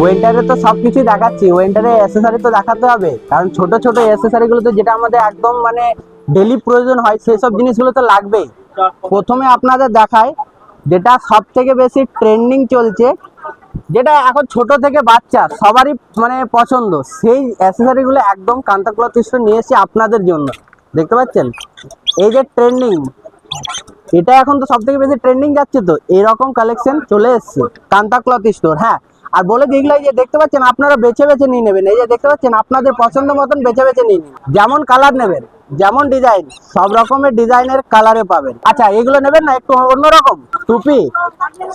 ওয়েন্টারে তো সবকিছু দেখাচ্ছি, ওয়েন্টারে অ্যাসেসরি তো দেখাতে হবে, কারণ ছোট ছোট অ্যাসেসরি গুলো তো যেটা আমাদের একদম মানে ডেলি প্রয়োজন হয় সেই সব জিনিসগুলো তো লাগবেই। প্রথমে আপনাদের দেখায় যেটা সব থেকে বেশি ট্রেন্ডিং চলছে, যেটা এখন ছোট থেকে বাচ্চা সবারই মানে পছন্দ, সেই অ্যাসেসরি গুলো একদম কান্তা ক্লথ স্টোর নিয়ে এসেছি আপনাদের জন্য। দেখতে পাচ্ছেন এই যে ট্রেন্ডিং, এটা এখন তো সব থেকে বেশি ট্রেন্ডিং যাচ্ছে, তো এরকম কালেকশন চলে এসছে কান্তা ক্লথ স্টোর। হ্যাঁ, আর বলে দিই যে দেখতে পাচ্ছেন আপনারা বেছে বেছে নিয়ে নেবেন, এই যে দেখতে পাচ্ছেন আপনাদের পছন্দ মতন বেছে বেছে নিয়ে নিন, যেমন কালার নেবেন যেমন ডিজাইন সব রকমের ডিজাইনের কালারে পাবেন। আচ্ছা এগুলো নেবেন না একটু অন্যরকম টুপি,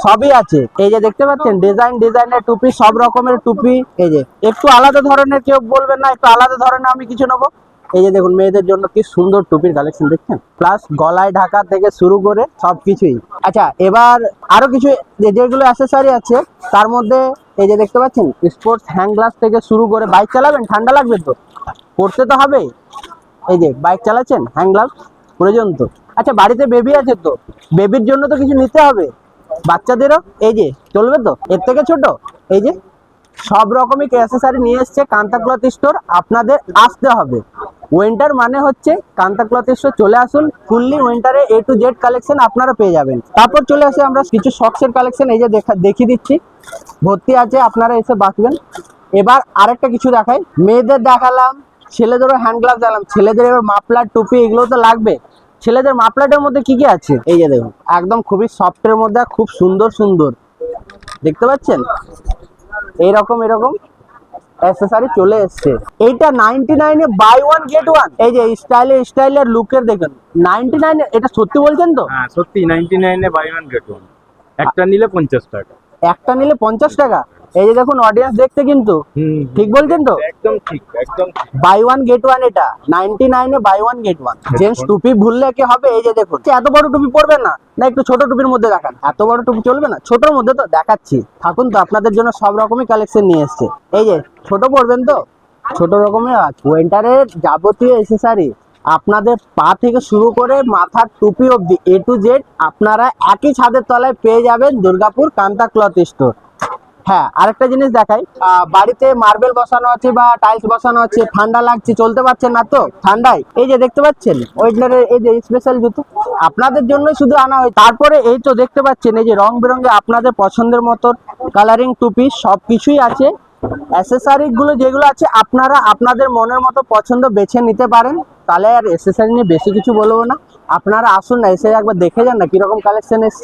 সবই আছে। এই যে দেখতে পাচ্ছেন ডিজাইনের টুপি, সব রকমের টুপি। এই যে একটু আলাদা ধরনের, কেউ বলবেন না একটু আলাদা ধরনের আমি কিছু নেবো, এই যে দেখুন মেয়েদের জন্য কি সুন্দর টুপির কালেকশন দেখছেন, প্লাস গলায় ঢাকা থেকে শুরু করে সবকিছুই। আচ্ছা এবার আরো কিছু যেগুলো অ্যাসেসরি আছে তার মধ্যে এই যে দেখতে পাচ্ছেন স্পোর্টস হ্যান্ড গ্লাস থেকে শুরু করে, বাইক চালাবেন ঠান্ডা লাগবে তো পড়তে তো হবে, এই যে বাইক চালাচ্ছেন হ্যান্ড গ্লাস প্রয়োজন তো। আচ্ছা বাড়িতে বেবি আছে তো, বেবির জন্য তো কিছু নিতে হবে, বাচ্চাদেরও এই যে চলবে তো, এর থেকে ছোট এই যে সব রকমই অ্যাসেসরি নিয়ে এসছে কান্তা ক্লথ স্টোর। আপনাদের আসতে হবে, উইন্টার মানে হচ্ছে কান্তা ক্লথ স্টোর, চলে আসুন। ফুললি উইন্টারে A to Z কালেকশন আপনারা পেয়ে যাবেন। তারপর চলে আসে আমরা কিছু শর্টসের কালেকশন, এই যে দেখিয়ে দিচ্ছি ভর্তি আছে, আপনারা এসে বাঁচবেন। এবার আরেকটা কিছু দেখাই, মেয়েদের দেখালাম, ছেলেদেরও হ্যান্ড গ্লাভস দেখালাম, ছেলেদের এবার মাফলার টুপি এগুলো তো লাগবে। ছেলেদের মাফলারের মধ্যে কি কি আছে এই যে দেখুন, একদম খুবই সফটের মধ্যে খুব সুন্দর সুন্দর দেখতে পাচ্ছেন, এরকম অ্যাসেসরি চলে এসছে। এইটা 99 এ বাই ওয়ান গেট ওয়ান, এই যে স্টাইলের লুকের দেখুন 99 এ, এটা সত্যি বলছেন তো? হ্যাঁ সত্যি, 99 এ বাই ওয়ান গেট ওয়ান, একটা নিলে 50 টাকা। একটা নিলে 50 টাকা, এই যে দেখুন অডিয়েন্স দেখতে কিন্তু ঠিক বলছেন তো? একদম ঠিক, একদম বাই ওয়ান গেট ওয়ান, এটা 99 এ buy one get one. Gents টুপি ভুললে কি হবে, এই যে দেখুন এত বড় টুপি পরবেন না, না একটু ছোট টুপির মধ্যে দেখান, এত বড় টুপি চলবে না, ছোটর মধ্যে তো দেখাচ্ছি, থাকুন তো আপনাদের জন্য সব রকমই কালেকশন নিয়ে এসছে। এই যে ছোট পরবেন তো, ছোট রকমের আছে উইন্টারের যাবতীয় এসেসারি, আপনাদের পা থেকে শুরু করে মাথার টুপি অবধি A to Z আপনারা একই ছাদের তলায় পেয়ে যাবেন দুর্গাপুর কান্তা ক্লথ স্টোর। হ্যাঁ আরেকটা জিনিস দেখাই, বাড়িতে মার্বেল বসানো আছে বা টাইলস বসানো আছে, ঠান্ডা লাগছে চলতে পারছেন না তো ঠান্ডায়, এই যে দেখতে পাচ্ছেন ওয়েডনারের এই যে স্পেশাল জুতো আপনাদের জন্যই শুধু আনা হয়। তারপরে এই তো দেখতে পাচ্ছেন এই যে রং বেরঙে আপনাদের পছন্দের মতো কালারিং টুপি সবকিছুই আছে। অ্যাসেসরি গুলো যেগুলো আছে আপনারা আপনাদের মনের মতো পছন্দ বেছে নিতে পারেন। তাহলে আর অ্যাসেসরি নিয়ে বেশি কিছু বলবো না, আপনারা আসুন না, এসে একবার দেখে যান না কিরকম কালেকশন এসছে।